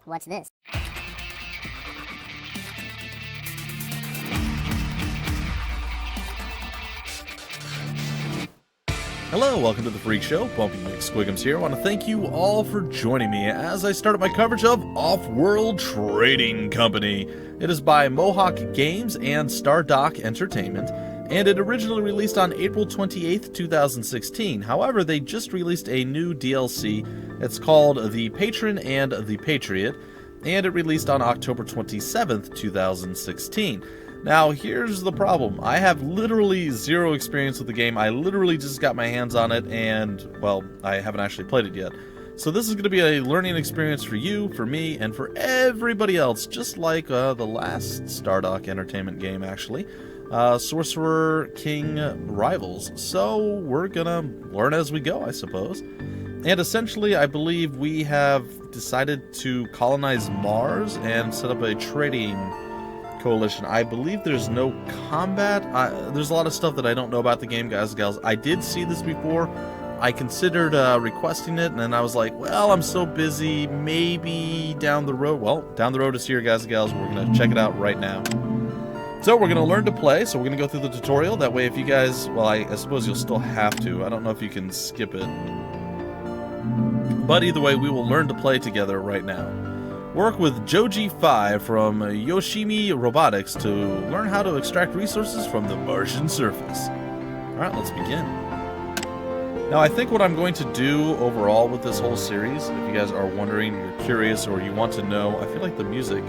What's this? Hello, welcome to the Freak Show. Bumpy McSquigums here. I want to thank you all for joining me as I start up my coverage of Offworld Trading Company. It is by Mohawk Games and Stardock Entertainment, and it originally released on April 28th, 2016. However, they just released a new DLC. It's called The Patron and The Patriot, and it released on October 27th, 2016. Now, here's the problem. I have literally zero experience with the game. I literally just got my hands on it, and, well, I haven't actually played it yet. So this is going to be a learning experience for you, for me, and for everybody else, just like the last Stardock Entertainment game, actually. Sorcerer King Rivals. So we're going to learn as we go, I suppose. And essentially, I believe we have decided to colonize Mars and set up a trading coalition. I believe there's no combat. There's a lot of stuff that I don't know about the game, guys and gals. I did see this before. I considered requesting it, and then I was like, well, I'm so busy, maybe down the road. Well, down the road is here, guys and gals. We're going to check it out right now. So we're going to learn to play, so we're going to go through the tutorial. That way, if you guys, well, I suppose you'll still have to. I don't know if you can skip it. But either way, we will learn to play together right now. Work with Joji 5 from Yoshimi Robotics to learn how to extract resources from the Martian surface. Alright, let's begin. Now, I think what I'm going to do overall with this whole series, if you guys are wondering, you're curious, or you want to know, I feel like the music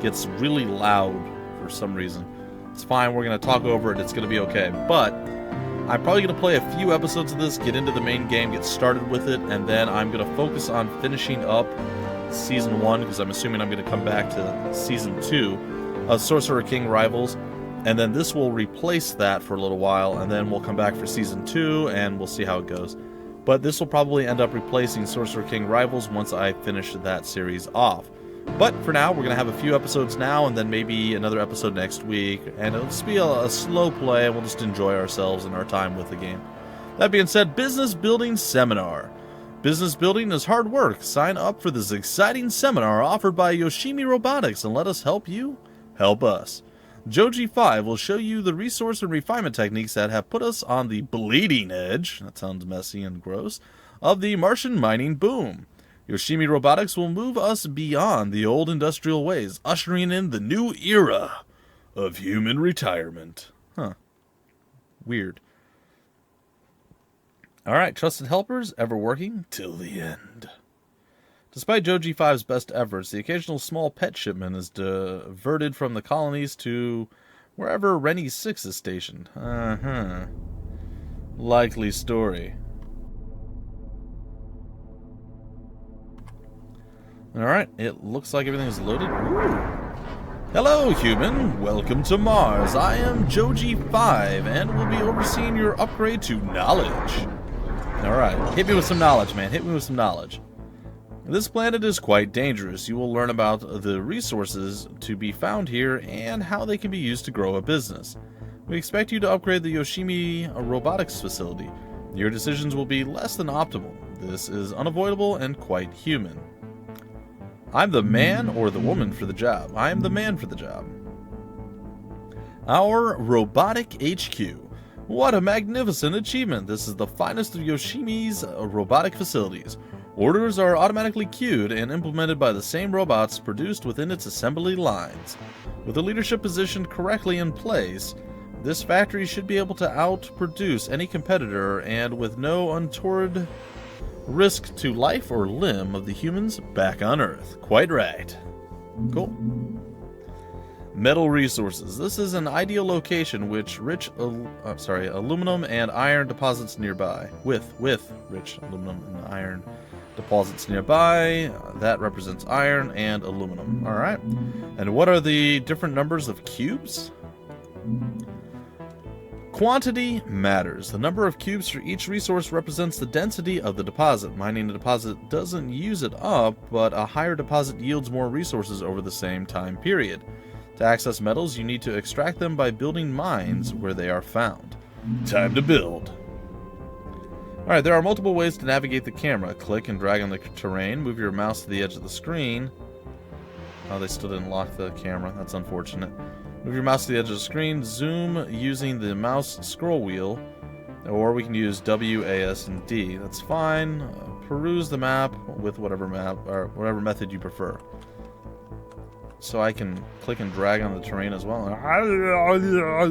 gets really loud for some reason. It's fine, we're going to talk over it, it's going to be okay. But I'm probably going to play a few episodes of this, get into the main game, get started with it, and then I'm going to focus on finishing up Season 1, because I'm assuming I'm going to come back to Season 2 of Sorcerer King Rivals, and then this will replace that for a little while, and then we'll come back for Season 2, and we'll see how it goes. But this will probably end up replacing Sorcerer King Rivals once I finish that series off. But for now, we're going to have a few episodes now, and then maybe another episode next week, and it'll just be a slow play, and we'll just enjoy ourselves and our time with the game. That being said, Business Building Seminar. Business building is hard work. Sign up for this exciting seminar offered by Yoshimi Robotics and let us help you help us. Joji 5 will show you the resource and refinement techniques that have put us on the bleeding edge, that sounds messy and gross, of the Martian mining boom. Yoshimi Robotics will move us beyond the old industrial ways, ushering in the new era of human retirement. Huh. Weird. Alright, trusted helpers, ever working till the end. Despite Joji 5's best efforts, the occasional small pet shipment is diverted from the colonies to wherever Rennie 6 is stationed. Likely story. Alright, it looks like everything is loaded. Ooh. Hello, human. Welcome to Mars. I am Joji 5, and will be overseeing your upgrade to knowledge. Alright, hit me with some knowledge, man. Hit me with some knowledge. This planet is quite dangerous. You will learn about the resources to be found here and how they can be used to grow a business. We expect you to upgrade the Yoshimi Robotics facility. Your decisions will be less than optimal. This is unavoidable and quite human. I'm the man or the woman for the job. I am the man for the job. Our Robotic HQ. What a magnificent achievement! This is the finest of Yoshimi's robotic facilities. Orders are automatically queued and implemented by the same robots produced within its assembly lines. With the leadership positioned correctly in place, this factory should be able to outproduce any competitor and with no untoward risk to life or limb of the humans back on Earth. Quite right. Cool. Metal resources. This is an ideal location which aluminum and iron deposits nearby. With rich aluminum and iron deposits nearby. That represents iron and aluminum. Alright. And what are the different numbers of cubes? Quantity matters. The number of cubes for each resource represents the density of the deposit. Mining a deposit doesn't use it up, but a higher deposit yields more resources over the same time period. To access metals, you need to extract them by building mines where they are found. Time to build. Alright, there are multiple ways to navigate the camera. Click and drag on the terrain. Move your mouse to the edge of the screen. Oh, they still didn't lock the camera. That's unfortunate. Move your mouse to the edge of the screen. Zoom using the mouse scroll wheel. Or we can use W, A, S, and D. That's fine. Peruse the map with whatever method you prefer. So I can click and drag on the terrain as well.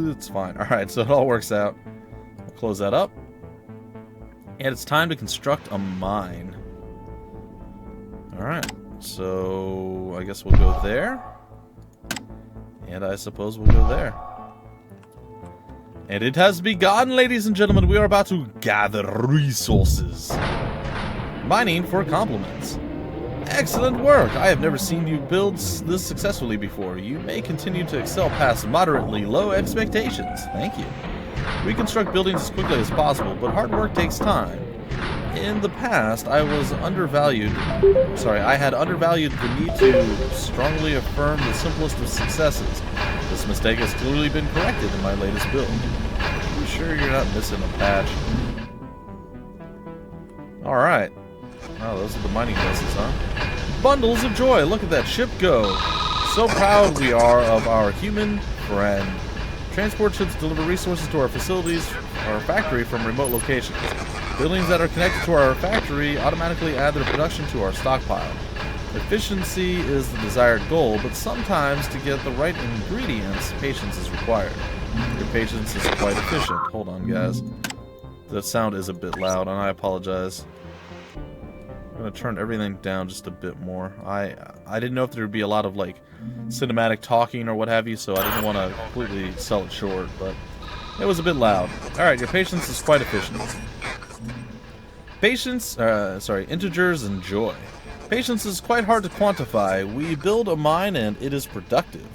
It's fine. Alright, so it all works out. We'll close that up. And it's time to construct a mine. Alright, so I guess we'll go there. And I suppose we'll go there. And it has begun, ladies and gentlemen. We are about to gather resources. Mining for compliments. Excellent work! I have never seen you build this successfully before. You may continue to excel past moderately low expectations. Thank you. We construct buildings as quickly as possible, but hard work takes time. In the past, I had undervalued the need to strongly affirm the simplest of successes. This mistake has clearly been corrected in my latest build. Are you sure you're not missing a patch? Alright. Oh, those are the mining vessels, huh? Bundles of joy! Look at that ship go! So proud we are of our human friend. Transport ships deliver resources to our facilities, our factory from remote locations. Buildings that are connected to our factory automatically add their production to our stockpile. Efficiency is the desired goal, but sometimes to get the right ingredients, patience is required. Your patience is quite efficient. Hold on, guys. The sound is a bit loud, and I apologize. I'm going to turn everything down just a bit more. I didn't know if there would be a lot of, like, cinematic talking or what have you, so I didn't want to completely sell it short, but it was a bit loud. Alright, your patience is quite efficient. Integers and joy. Patience is quite hard to quantify. We build a mine and it is productive.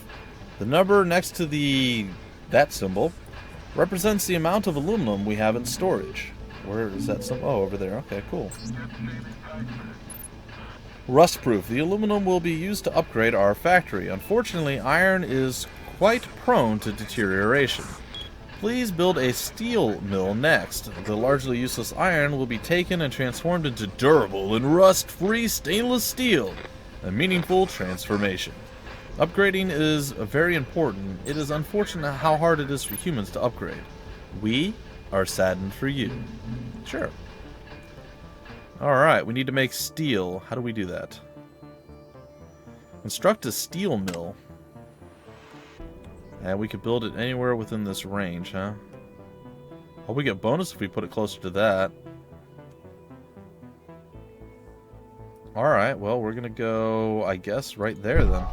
The number next to that symbol represents the amount of aluminum we have in storage. Where is that symbol? Oh, over there. Okay, cool. Rust-proof. The aluminum will be used to upgrade our factory. Unfortunately, iron is quite prone to deterioration. Please build a steel mill next. The largely useless iron will be taken and transformed into durable and rust-free stainless steel. A meaningful transformation. Upgrading is very important. It is unfortunate how hard it is for humans to upgrade. We are saddened for you. Sure. Alright, we need to make steel. How do we do that? Construct a steel mill. And we could build it anywhere within this range, huh? Oh, we get bonus if we put it closer to that. Alright, well, we're gonna go, I guess, right there then.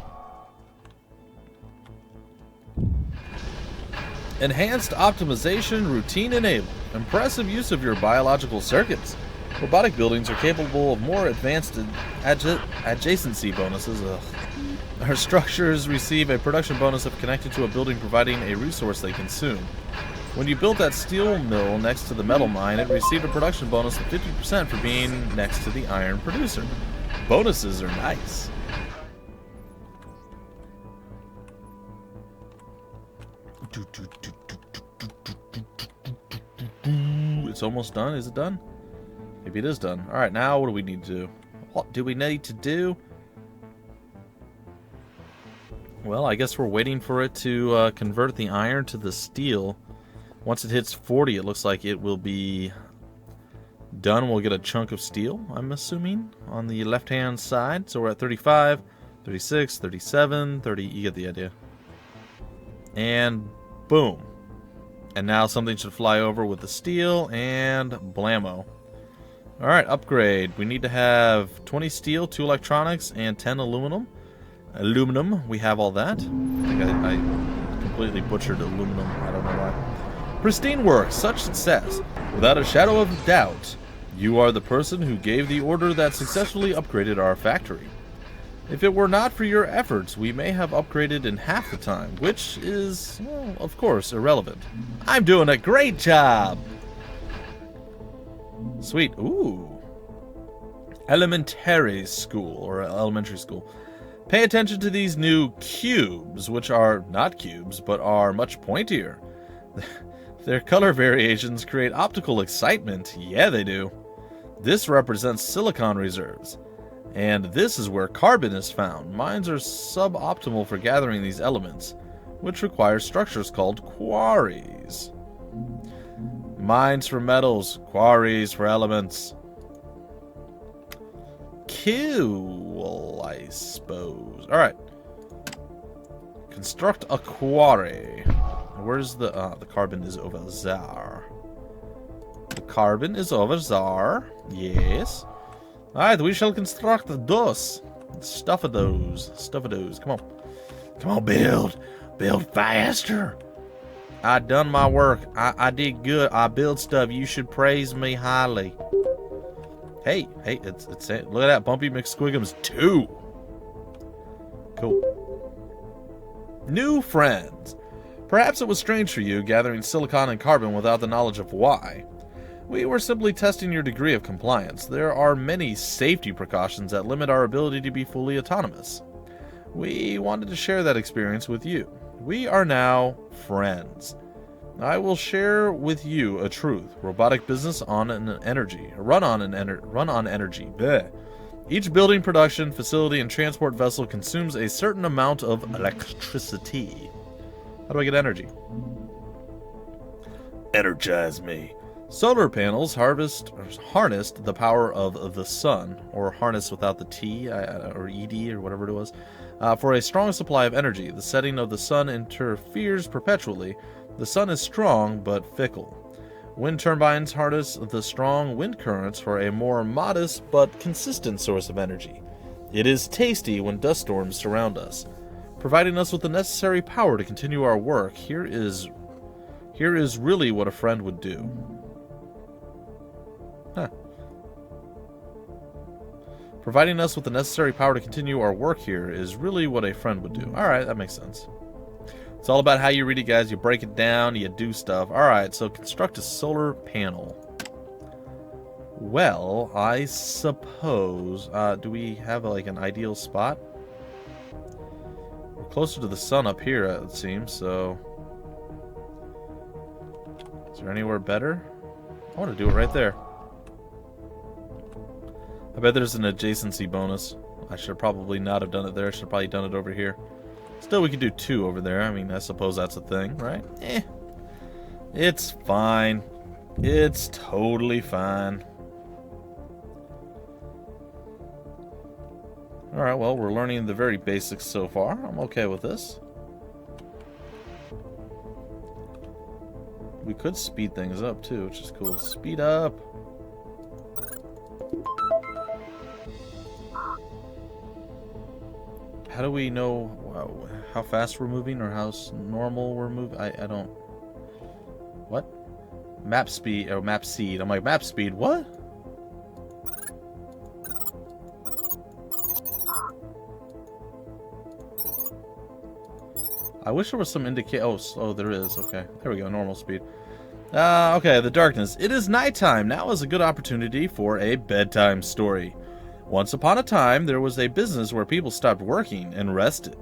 Enhanced optimization, routine enabled. Impressive use of your biological circuits. Robotic buildings are capable of more advanced adjacency bonuses. Our structures receive a production bonus if connected to a building providing a resource they consume. When you built that steel mill next to the metal mine, it received a production bonus of 50% for being next to the iron producer. Bonuses are nice. It's almost done. Is it done? Maybe it is done. Alright, now what do we need to do? What do we need to do? Well, I guess we're waiting for it to convert the iron to the steel. Once it hits 40, it looks like it will be done. We'll get a chunk of steel, I'm assuming, on the left-hand side. So we're at 35, 36, 37, 30. You get the idea. And boom. And now something should fly over with the steel, and blammo. Alright, upgrade. We need to have 20 steel, 2 electronics, and 10 aluminum. We have all that. I think I completely butchered aluminum. I don't know why. Pristine work. Such success. Without a shadow of doubt, you are the person who gave the order that successfully upgraded our factory. If it were not for your efforts, we may have upgraded in half the time, which is, well, of course, irrelevant. I'm doing a great job! Sweet. Ooh. Elementary school, or elementary school. Pay attention to these new cubes, which are not cubes, but are much pointier. Their color variations create optical excitement. Yeah, they do. This represents silicon reserves. And this is where carbon is found. Mines are suboptimal for gathering these elements, which require structures called quarries. Mines for metals, quarries for elements. Cool, I suppose. Alright. Construct a quarry. Where's the carbon is over there. The carbon is over there. Yes. Alright, we shall construct those. Stuff of those. Stuff of those. Come on. Come on, build. Build faster. I done my work. I did good. I build stuff. You should praise me highly. Hey, it's look at that. Bumpy McSquigums 2. Cool. New friends. Perhaps it was strange for you gathering silicon and carbon without the knowledge of why. We were simply testing your degree of compliance. There are many safety precautions that limit our ability to be fully autonomous. We wanted to share that experience with you. We are now friends. I will share with you a truth. Robotic business on an energy. Run on energy. Bleh. Each building, production, facility, and transport vessel consumes a certain amount of electricity. How do I get energy? Energize me. Solar panels harness the power of the sun, or harness without the T, or ED, or whatever it was, for a strong supply of energy. The setting of the sun interferes perpetually. The sun is strong, but fickle. Wind turbines harness the strong wind currents for a more modest but consistent source of energy. It is tasty when dust storms surround us, providing us with the necessary power to continue our work. Here is really what a friend would do. Huh. Providing us with the necessary power to continue our work here is really what a friend would do. Alright, that makes sense. It's all about how you read it, guys. You break it down, you do stuff. Alright, so construct a solar panel. Well, I suppose... do we have, like, an ideal spot? We're closer to the sun up here, it seems, so... Is there anywhere better? I want to do it right there. I bet there's an adjacency bonus. I should probably not have done it there. I should have probably done it over here. Still, we could do 2 over there. I mean, I suppose that's a thing, right? It's fine. It's totally fine. Alright, well, we're learning the very basics so far. I'm okay with this. We could speed things up, too, which is cool. Speed up! How do we know how fast we're moving or how normal we're moving? I don't... What? Map speed, or map seed. I'm like, map speed, what? I wish there was some oh, there is. Okay, there we go, normal speed. Okay, the darkness. It is nighttime. Now is a good opportunity for a bedtime story. Once upon a time, there was a business where people stopped working and rested.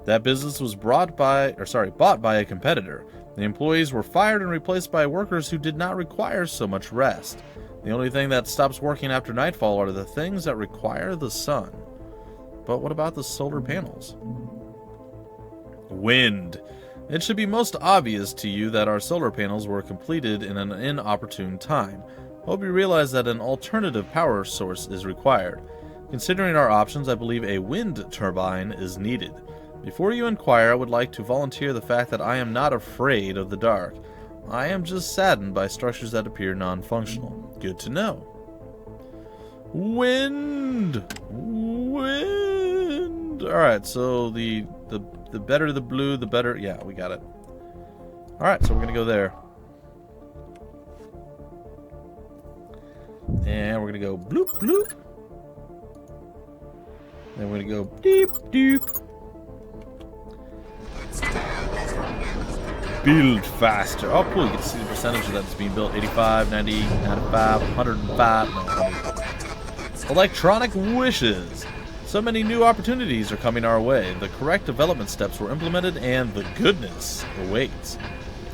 That business was bought by a competitor. The employees were fired and replaced by workers who did not require so much rest. The only thing that stops working after nightfall are the things that require the sun. But what about the solar panels? Wind. It should be most obvious to you that our solar panels were completed in an inopportune time. Hope you realize that an alternative power source is required. Considering our options, I believe a wind turbine is needed. Before you inquire, I would like to volunteer the fact that I am not afraid of the dark. I am just saddened by structures that appear non-functional. Good to know. Wind! Wind! Alright, so the better the blue, the better... Yeah, we got it. Alright, so we're gonna go there. And we're gonna go bloop, bloop. Then we're gonna go deep, deep. Build faster. Oh, cool. You can see the percentage of that's being built. 85, 90, 95, 105. No, 100. Electronic wishes. So many new opportunities are coming our way. The correct development steps were implemented and the goodness awaits.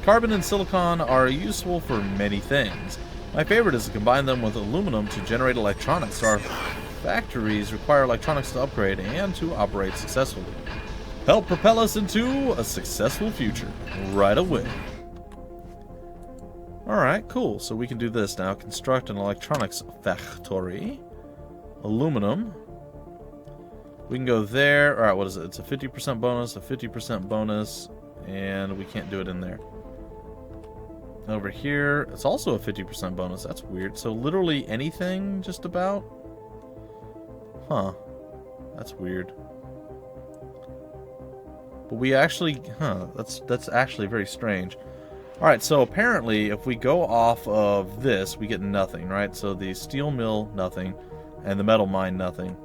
Carbon and silicon are useful for many things. My favorite is to combine them with aluminum to generate electronics. Our factories require electronics to upgrade and to operate successfully. Help propel us into a successful future right away. Alright, cool. So we can do this now. Construct an electronics factory. Aluminum. We can go there. Alright, what is it? It's a 50% bonus, a 50% bonus, and we can't do it in there. Over here, it's also a 50% bonus. That's weird. So literally anything, just about? Huh. That's weird. But we actually, that's actually very strange. Alright, so apparently if we go off of this, we get nothing, right? So the steel mill, nothing, and the metal mine, nothing.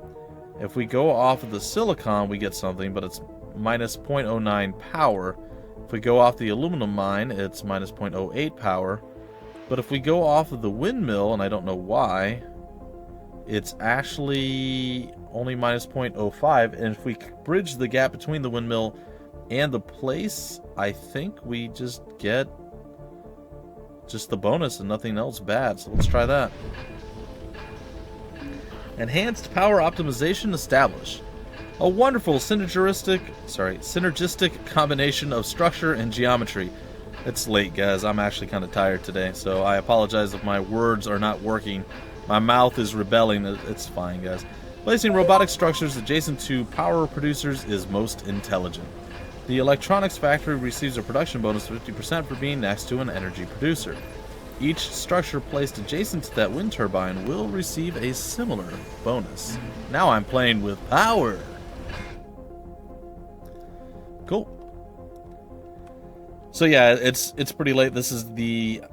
If we go off of the silicon, we get something, but it's minus 0.09 power. If we go off the aluminum mine, it's minus 0.08 power. But if we go off of the windmill, and I don't know why, it's actually only minus 0.05. And if we bridge the gap between the windmill and the place, I think we just get just the bonus and nothing else bad. So let's try that. Enhanced power optimization established. A wonderful synergistic combination of structure and geometry. It's late, guys. I'm actually kind of tired today, so I apologize if my words are not working. My mouth is rebelling. It's fine, guys. Placing robotic structures adjacent to power producers is most intelligent. The electronics factory receives a production bonus of 50% for being next to an energy producer. Each structure placed adjacent to that wind turbine will receive a similar bonus. Now I'm playing with power. Cool. So yeah, it's pretty late. This is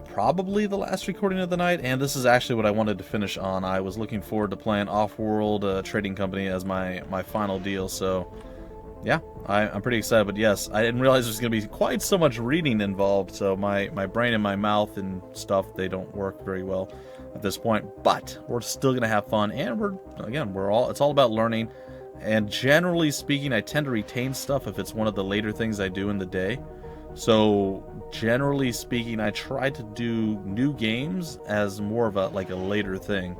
probably the last recording of the night, and this is actually what I wanted to finish on. I was looking forward to playing Offworld Trading Company as my final deal, so yeah, I'm pretty excited. But yes, I didn't realize there's going to be quite so much reading involved, so my brain and my mouth and stuff, they don't work very well at this point. But we're still going to have fun, and it's all about learning. And generally speaking, I tend to retain stuff if it's one of the later things I do in the day. So generally speaking, I try to do new games as more of a later thing.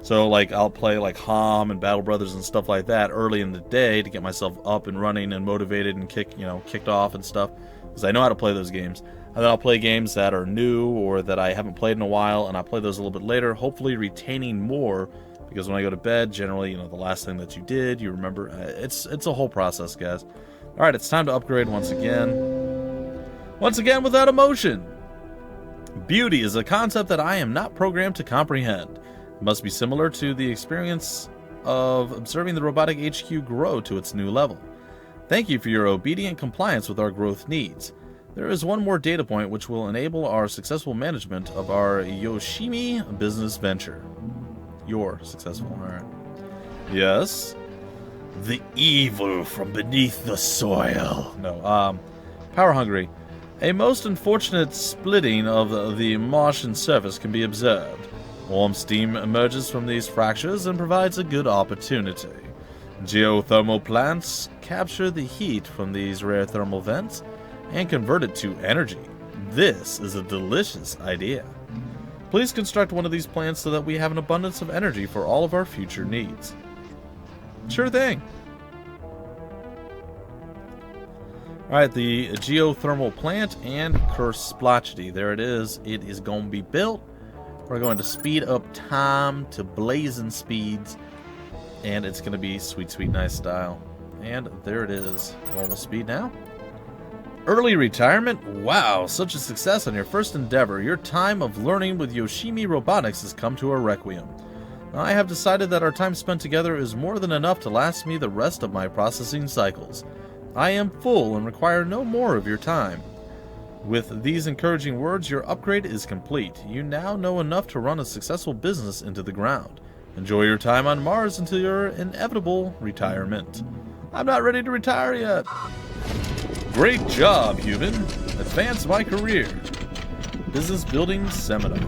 So like I'll play like HOM and Battle Brothers and stuff like that early in the day to get myself up and running and motivated and kicked off and stuff, because I know how to play those games. And then I'll play games that are new or that I haven't played in a while, and I'll play those a little bit later, hopefully retaining more. Because when I go to bed, generally, the last thing that you did, you remember. It's a whole process, guys. All right, it's time to upgrade once again. Once again, without emotion. Beauty is a concept that I am not programmed to comprehend. It must be similar to the experience of observing the Robotic HQ grow to its new level. Thank you for your obedient compliance with our growth needs. There is one more data point which will enable our successful management of our Yoshimi business venture. You're successful, alright. Yes? The evil from beneath the soil. No, power hungry. A most unfortunate splitting of the Martian surface can be observed. Warm steam emerges from these fractures and provides a good opportunity. Geothermal plants capture the heat from these rare thermal vents and convert it to energy. This is a delicious idea. Please construct one of these plants so that we have an abundance of energy for all of our future needs. Sure thing. Alright, the Geothermal Plant and Cursplotchity. There it is. It is going to be built. We're going to speed up time to blazing speeds. And it's going to be sweet, sweet, nice style. And there it is. Normal speed now. Early retirement? Wow, such a success on your first endeavor. Your time of learning with Yoshimi Robotics has come to a requiem. I have decided that our time spent together is more than enough to last me the rest of my processing cycles. I am full and require no more of your time. With these encouraging words, your upgrade is complete. You now know enough to run a successful business into the ground. Enjoy your time on Mars until your inevitable retirement. I'm not ready to retire yet. Great job, human. Advance my career. Business building seminar.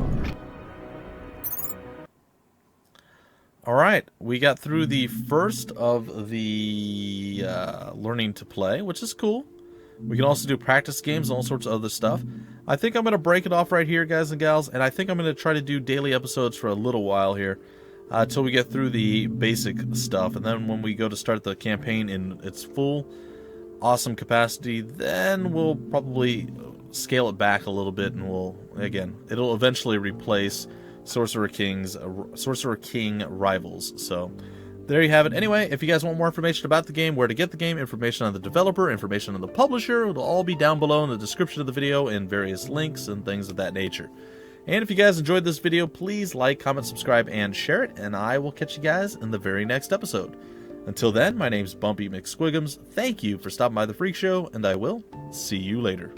Alright, we got through the first of the learning to play, which is cool. We can also do practice games and all sorts of other stuff. I think I'm going to break it off right here, guys and gals, and I think I'm going to try to do daily episodes for a little while here until we get through the basic stuff. And then when we go to start the campaign in its full awesome capacity, then we'll probably scale it back a little bit, and it'll eventually replace Sorcerer King Rivals. So there you have it. Anyway, if you guys want more information about the game, where to get the game, information on the developer, information on the publisher, it'll all be down below in the description of the video and various links and things of that nature. And if you guys enjoyed this video, please like, comment, subscribe, and share it, and I will catch you guys in the very next episode. Until then, my name's Bumpy McSquigums. Thank you for stopping by the Freak Show, and I will see you later.